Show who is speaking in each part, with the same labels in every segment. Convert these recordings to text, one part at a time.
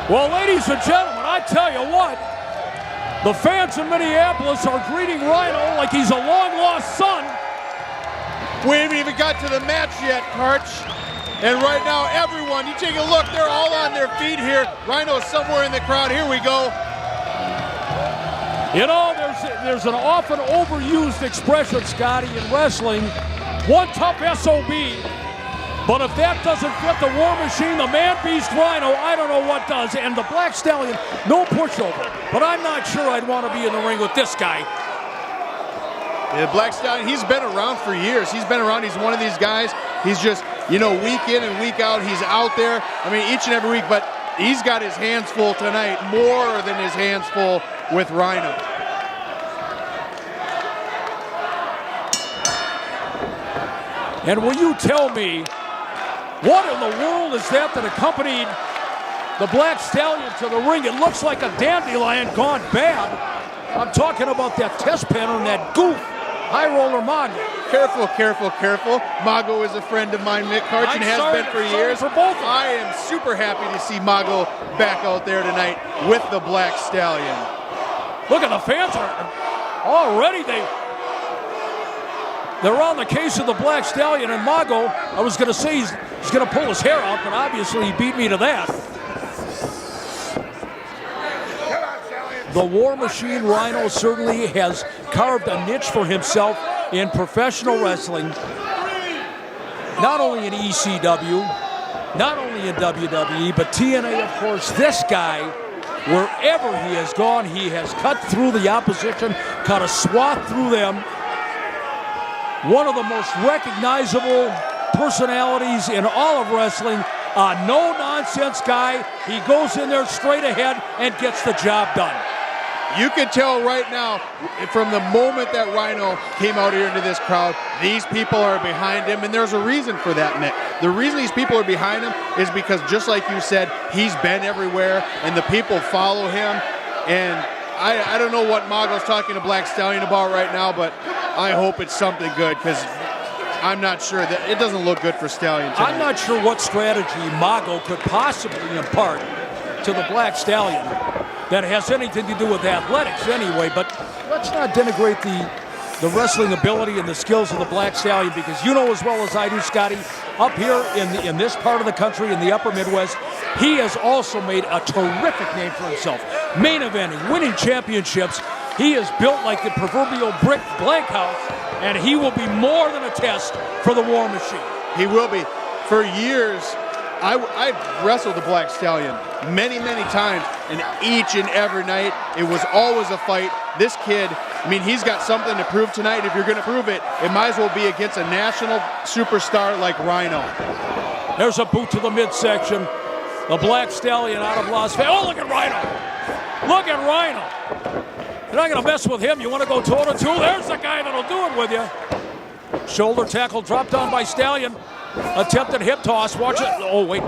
Speaker 1: Well, ladies and gentlemen, I tell you what, the fans in Minneapolis are greeting Rhino like he's a long-lost son.
Speaker 2: We haven't even got to the match yet, Karch. And right now, everyone, you take a look, they're all on their feet here. Rhino's somewhere in the crowd. Here we go.
Speaker 1: You know, there's an often overused expression, Scotty, in wrestling, one tough SOB. But if that doesn't fit the War Machine, the man-beast Rhino, I don't know what does. And the Black Stallion, no pushover. But I'm not sure I'd want to be in the ring with this guy.
Speaker 2: Yeah, Black Stallion, he's been around for years. He's been around. He's one of these guys. He's just, you know, week in and week out, he's out there. I mean, each and every week. But he's got his hands full tonight, more than his hands full with Rhino.
Speaker 1: And will you tell me, what in the world is that accompanied the Black Stallion to the ring? It looks like a dandelion gone bad. I'm talking about that test pen and that goof, High Roller Mago.
Speaker 2: Careful, careful, careful. Mago is a friend of mine, Mick Karch, and has been for years.
Speaker 1: For both of them.
Speaker 2: I am super happy to see Mago back out there tonight with the Black Stallion.
Speaker 1: Look at the fans are already, they're on the case of the Black Stallion, and Mago, I was going to say he's going to pull his hair out, but obviously he beat me to that. The War Machine Rhino certainly has carved a niche for himself in professional wrestling, not only in ECW, not only in WWE, but TNA, of course. This guy, wherever he has gone, he has cut through the opposition, cut a swath through them. One of the most recognizable personalities in all of wrestling, a no-nonsense guy. He goes in there straight ahead and gets the job done.
Speaker 2: You can tell right now, from the moment that Rhino came out here into this crowd, these people are behind him, and there's a reason for that, Mick. The reason these people are behind him is because, just like you said, he's been everywhere, and the people follow him. And I don't know what Mago's talking to Black Stallion about right now, but I hope it's something good, because I'm not sure that it doesn't look good for Stallion tonight.
Speaker 1: I'm not sure what strategy Mago could possibly impart to the Black Stallion that has anything to do with athletics anyway, but let's not denigrate the wrestling ability and the skills of the Black Stallion, because you know as well as I do, Scotty, up here in this part of the country, in the upper Midwest, he has also made a terrific name for himself. Main eventing, winning championships. He is built like the proverbial brick blank house, and he will be more than a test for the War Machine.
Speaker 2: He will be. For years, I wrestled the Black Stallion many, many times, and each and every night, it was always a fight. This kid, I mean, he's got something to prove tonight. If you're going to prove it, it might as well be against a national superstar like Rhino.
Speaker 1: There's a boot to the midsection. The Black Stallion out of Las Vegas. Oh, look at Rhino. Look at Rhino. You're not going to mess with him. You want to go toe-to-toe? There's the guy that'll do it with you. Shoulder tackle dropped down by Stallion. Attempted hip toss. Watch it. Oh, wait.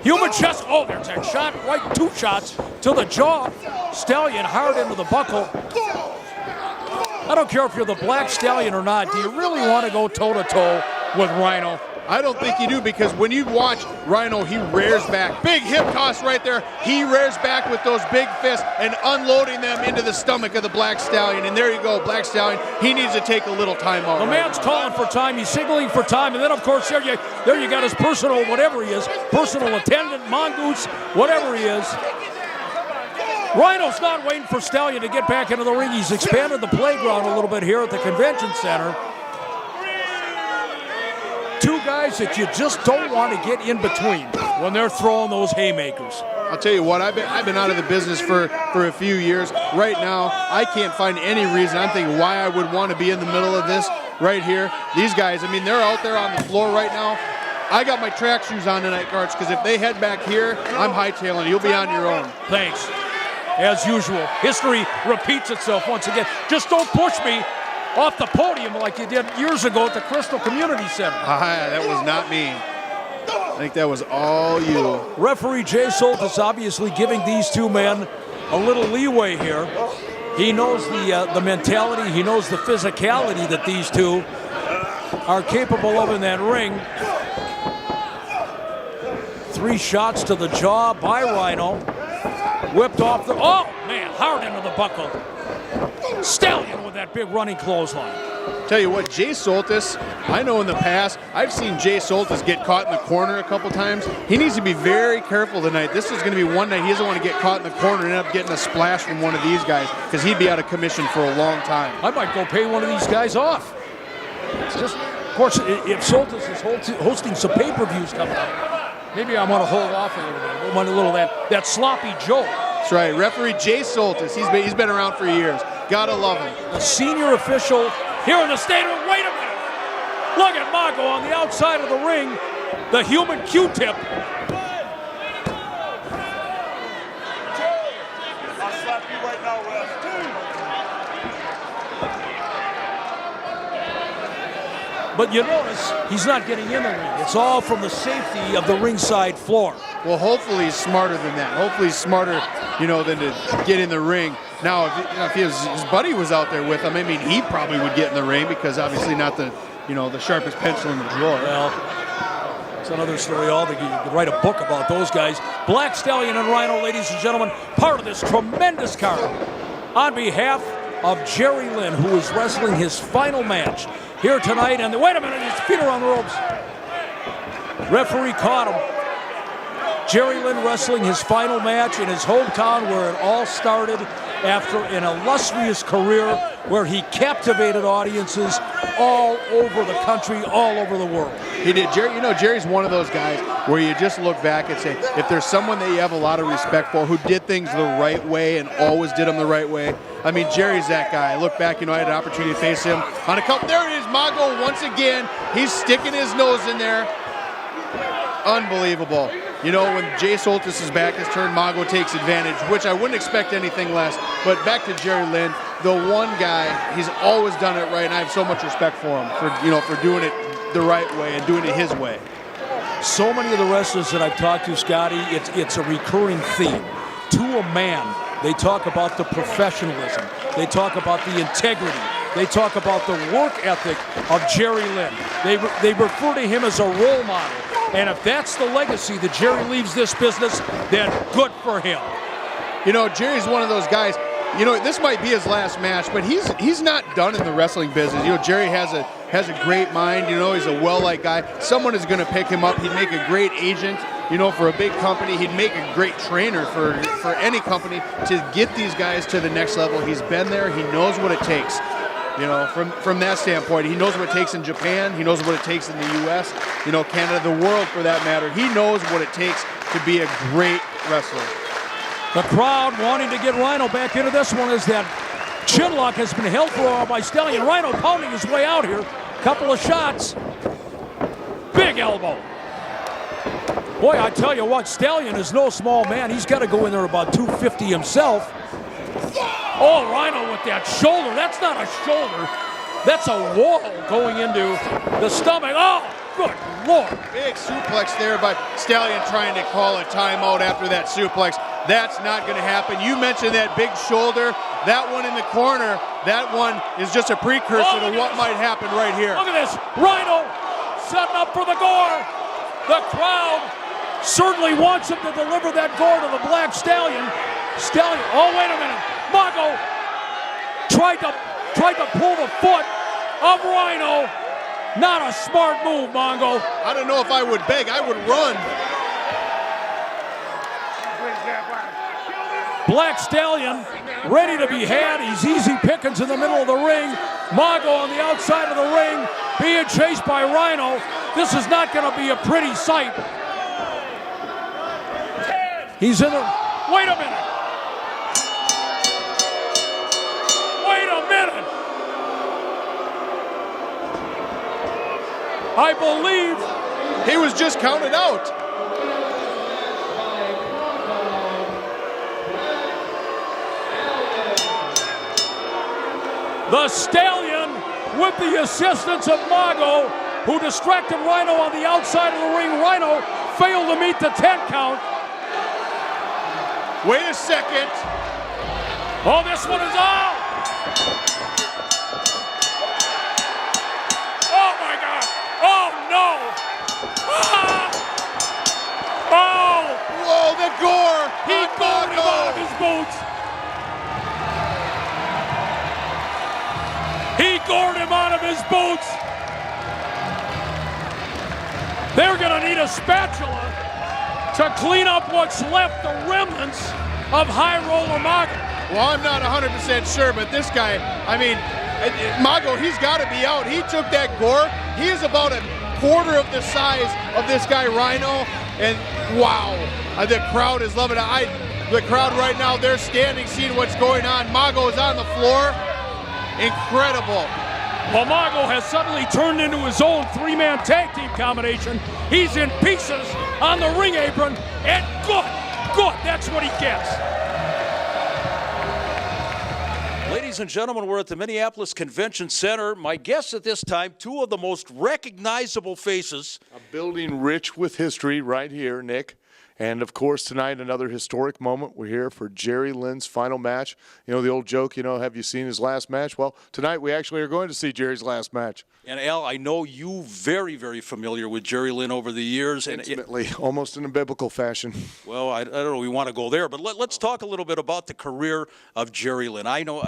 Speaker 1: Human chest. Oh, there's a shot. Right, two shots to the jaw. Stallion hard into the buckle. I don't care if you're the Black Stallion or not. Do you really want to go toe-to-toe with Rhino?
Speaker 2: I don't think you do, because when you watch Rhino, he rears back. Big hip toss right there. He rears back with those big fists and unloading them into the stomach of the Black Stallion. And there you go, Black Stallion. He needs to take a little time out.
Speaker 1: The man's calling for time. He's signaling for time. And then, of course, there you got his personal, whatever he is, personal attendant, mongoose, whatever he is. Rhino's not waiting for Stallion to get back into the ring. He's expanded the playground a little bit here at the convention center. Two guys that you just don't want to get in between when they're throwing those haymakers.
Speaker 2: I'll tell you what, I've been out of the business for a few years. Right now, I can't find any reason. I'm thinking why I would want to be in the middle of this right here. These guys, I mean, they're out there on the floor right now. I got my track shoes on tonight, Karch, because if they head back here, I'm hightailing. You'll be on your own.
Speaker 1: Thanks. As usual, history repeats itself once again. Just don't push me off the podium like you did years ago at the Crystal Community Center.
Speaker 2: That was not me. I think that was all you.
Speaker 1: Referee Jay Solt is obviously giving these two men a little leeway here. He knows the mentality, he knows the physicality that these two are capable of in that ring. 3 shots to the jaw by Rhino. Whipped off the, oh man, hard into the buckle. Stallion with that big running clothesline.
Speaker 2: Tell you what, Jay Soltis, I know in the past, I've seen Jay Soltis get caught in the corner a couple times. He needs to be very careful tonight. This is going to be one night he doesn't want to get caught in the corner and end up getting a splash from one of these guys, because he'd be out of commission for a long time.
Speaker 1: I might go pay one of these guys off. It's just, of course, if Soltis is hosting some pay-per-views coming up, maybe I want to hold off a little bit. I want a little that sloppy Joe.
Speaker 2: That's right. Referee Jay Soltis, he's been around for years. Gotta love him.
Speaker 1: The senior official here in the stadium. Wait a minute. Look at Mago on the outside of the ring. The human Q-tip.
Speaker 3: I'll slap you right now, Wes.
Speaker 1: But you notice he's not getting in the ring. It's all from the safety of the ringside floor.
Speaker 2: Well, hopefully he's smarter than that. Hopefully he's smarter, than to get in the ring. Now, if his buddy was out there with him, I mean, he probably would get in the ring, because obviously not the sharpest pencil in the drawer.
Speaker 1: Well, it's another story altogether. You could write a book about those guys. Black Stallion and Rhino, ladies and gentlemen, part of this tremendous card. On behalf of Jerry Lynn, who is wrestling his final match here tonight. And wait a minute, his feet are on the ropes. Referee caught him. Jerry Lynn wrestling his final match in his hometown, where it all started after an illustrious career where he captivated audiences all over the country, all over the world.
Speaker 2: He did. Jerry's one of those guys where you just look back and say, if there's someone that you have a lot of respect for, who did things the right way and always did them the right way, I mean, Jerry's that guy. I look back, I had an opportunity to face him on a couple. There it is, Mago once again. He's sticking his nose in there. Unbelievable. When Jay Soltis is back, his turn, Mago takes advantage, which I wouldn't expect anything less. But back to Jerry Lynn, the one guy, he's always done it right, and I have so much respect for him for doing it the right way and doing it his way.
Speaker 1: So many of the wrestlers that I've talked to, Scotty, it's a recurring theme. To a man, they talk about the professionalism. They talk about the integrity. They talk about the work ethic of Jerry Lynn. They refer to him as a role model. And if that's the legacy that Jerry leaves this business, then good for him.
Speaker 2: Jerry's one of those guys, this might be his last match, but he's not done in the wrestling business. Jerry has a great mind, he's a well-liked guy. Someone is going to pick him up. He'd make a great agent, for a big company. He'd make a great trainer for any company to get these guys to the next level. He's been there. He knows what it takes. From that standpoint, he knows what it takes in Japan. He knows what it takes in the U.S., Canada, the world for that matter. He knows what it takes to be a great wrestler.
Speaker 1: The crowd wanting to get Rhino back into this one, as that chin lock has been held for a while by Stallion. Rhino pounding his way out here. Couple of shots. Big elbow. Boy, I tell you what, Stallion is no small man. He's got to go in there about 250 himself. Oh, Rhino with that shoulder. That's not a shoulder. That's a wall going into the stomach. Oh, good Lord.
Speaker 2: Big suplex there by Stallion, trying to call a timeout after that suplex. That's not going to happen. You mentioned that big shoulder. That one in the corner, that one is just a precursor to what might happen right here.
Speaker 1: Look at this. Rhino setting up for the gore. The crowd certainly wants him to deliver that gore to the Black Stallion. Stallion, oh, wait a minute. Mago tried to pull the foot of Rhino. Not a smart move, Mongo.
Speaker 2: I don't know if I would beg. I would run.
Speaker 1: Black Stallion ready to be had. He's easy pickings in the middle of the ring. Mago on the outside of the ring being chased by Rhino. This is not going to be a pretty sight. He's in the... Wait a minute. Wait a minute. I believe
Speaker 2: he was just counted out.
Speaker 1: The Stallion, with the assistance of Mago, who distracted Rhino on the outside of the ring. Rhino failed to meet the 10 count.
Speaker 2: Wait a second.
Speaker 1: Oh, this one is out. Oh, my God. Oh, no. Ah! Oh! boots. He gored him out of his boots. They're going to need a spatula to clean up what's left, the remnants of High Roller Mago.
Speaker 2: Well, I'm not 100% sure, but this guy, I mean, Mago, he's got to be out. He took that gore. He is about a quarter of the size of this guy, Rhino, and wow, the crowd is loving it. The crowd right now, they're standing, seeing what's going on. Mago is on the floor. Incredible.
Speaker 1: Well, Mago has suddenly turned into his own three-man tag team combination. He's in pieces on the ring apron, and good, that's what he gets. Ladies and gentlemen, we're at the Minneapolis Convention Center. My guests at this time, two of the most recognizable faces.
Speaker 4: A building rich with history right here, Nick. And, of course, tonight another historic moment. We're here for Jerry Lynn's final match. You know, the old joke, have you seen his last match? Well, tonight we actually are going to see Jerry's last match.
Speaker 1: And, Al, I know you very, very familiar with Jerry Lynn over the years.
Speaker 4: Intimately, almost in a biblical fashion.
Speaker 1: Well, I don't know we want to go there, but let's talk a little bit about the career of Jerry Lynn. I know,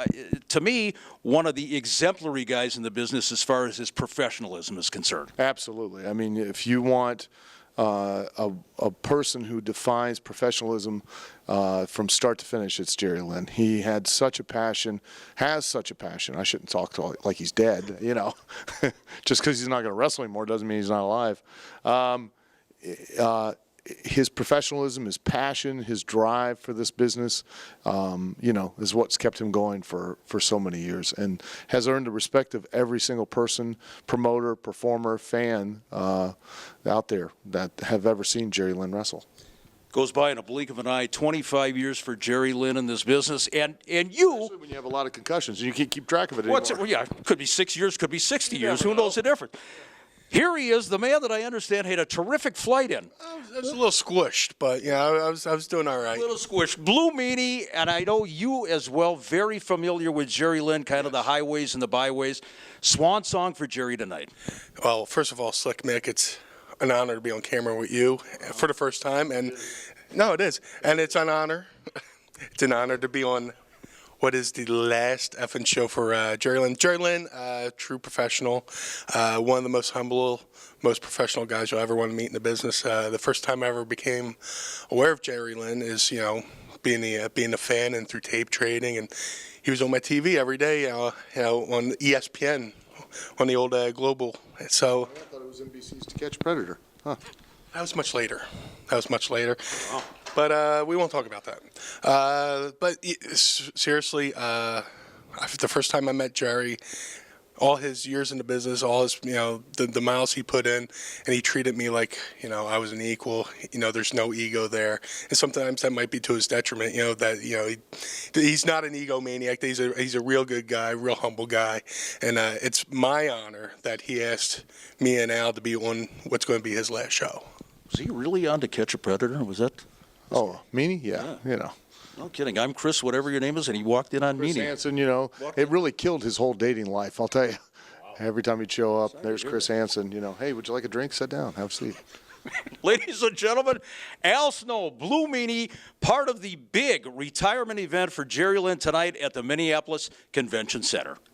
Speaker 1: to me, one of the exemplary guys in the business as far as his professionalism is concerned.
Speaker 4: Absolutely. I mean, if you want a person who defines professionalism from start to finish, it's Jerry Lynn. He had such a passion, has such a passion. I shouldn't talk to like he's dead, Just because he's not going to wrestle anymore doesn't mean he's not alive. His professionalism, his passion, his drive for this business, is what's kept him going for so many years and has earned the respect of every single person, promoter, performer, fan out there that have ever seen Jerry Lynn wrestle.
Speaker 1: Goes by in a blink of an eye. 25 years for Jerry Lynn in this business, and you.
Speaker 4: Especially when you have a lot of concussions and you can't keep track of it anymore.
Speaker 1: Well, yeah, could be 6 years, could be 60 years. Who knows the difference? Here he is, the man that I understand had a terrific flight in.
Speaker 5: I was a little squished, but I was doing all right.
Speaker 1: A little squished. Blue Meanie, and I know you as well, very familiar with Jerry Lynn, kind of the highways and the byways. Swan song for Jerry tonight.
Speaker 5: Well, first of all, Slick Mick, it's an honor to be on camera with you for the first time, and no, it is, and it's an honor. It's an honor to be on what is the last effing show for Jerry Lynn. Jerry Lynn, true professional, one of the most humble, most professional guys you'll ever want to meet in the business. The first time I ever became aware of Jerry Lynn is, being a fan and through tape trading, and he was on my TV every day, on ESPN, on the old Global. So
Speaker 4: I thought it was NBC's To Catch a Predator. Huh.
Speaker 5: That was much later. Wow. But we won't talk about that. But seriously, the first time I met Jerry, all his years in the business, all his, the miles he put in, and he treated me like, I was an equal. There's no ego there, and sometimes that might be to his detriment. He's not an egomaniac. He's a real good guy, real humble guy, and it's my honor that he asked me and Al to be on what's going to be his last show.
Speaker 1: Was he really on To Catch a Predator? Was that?
Speaker 4: Oh, Meanie? Yeah.
Speaker 1: No kidding. I'm Chris, whatever your name is, and he walked in on
Speaker 4: Chris
Speaker 1: Meanie.
Speaker 4: Hansen, it really killed his whole dating life, I'll tell you. Wow. Every time he'd show up, there's Chris Hansen, hey, would you like a drink? Sit down, have a seat.
Speaker 1: Ladies and gentlemen, Al Snow, Blue Meanie, part of the big retirement event for Jerry Lynn tonight at the Minneapolis Convention Center.